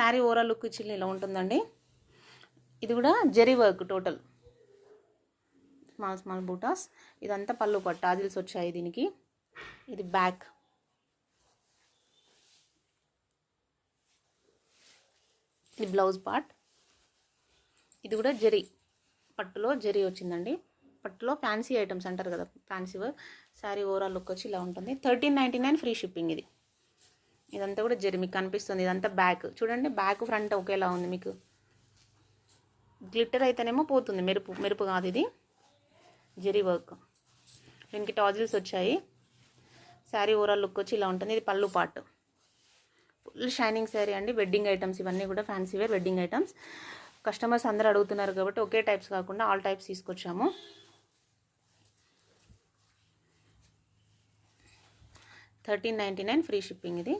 Sari overall look ఇచ్చి ఇలా ఉంటుందండి. ఇది కూడా zari work total, small small buttas. ఇదంతా పళ్ళు పట్టు, టాజిల్స్ వచ్చాయి దీనికి. ఇది బ్యాక్. ఇది బ్లౌజ్ పార్ట్. ఇది కూడా జరీ, పట్టులో జరీ వచ్చిందండి. పట్టులో ఫ్యాన్సీ ఐటమ్స్ అంటారు కదా, fancy work. Sari overall look వచ్చి ఇలా ఉంటుంది. 1399 ఫ్రీ షిప్పింగ్. ఇది ఇదంతా కూడా జరీ మీకు కనిపిస్తుంది. ఇదంతా బ్యాక్ చూడండి, బ్యాక్ ఫ్రంట్ ఒకేలా ఉంది. మీకు గ్లిట్టర్ అయితేనేమో పోతుంది, మెరుపు మెరుపు కాదు. ఇది జరీ వర్క్, దీనికి టాజిల్స్ వచ్చాయి. శారీ ఓవరాల్ లుక్ వచ్చి ఇలా ఉంటుంది. ఇది పళ్ళు పార్ట్. ఫుల్ షైనింగ్ శారీ అండి. వెడ్డింగ్ ఐటమ్స్ ఇవన్నీ కూడా fancy wear wedding items. Customers అందరూ అడుగుతున్నారు కాబట్టి ఒకే టైప్స్ కాకుండా ఆల్ టైప్స్ తీసుకొచ్చాము. 1399 ఫ్రీ షిప్పింగ్. ఇది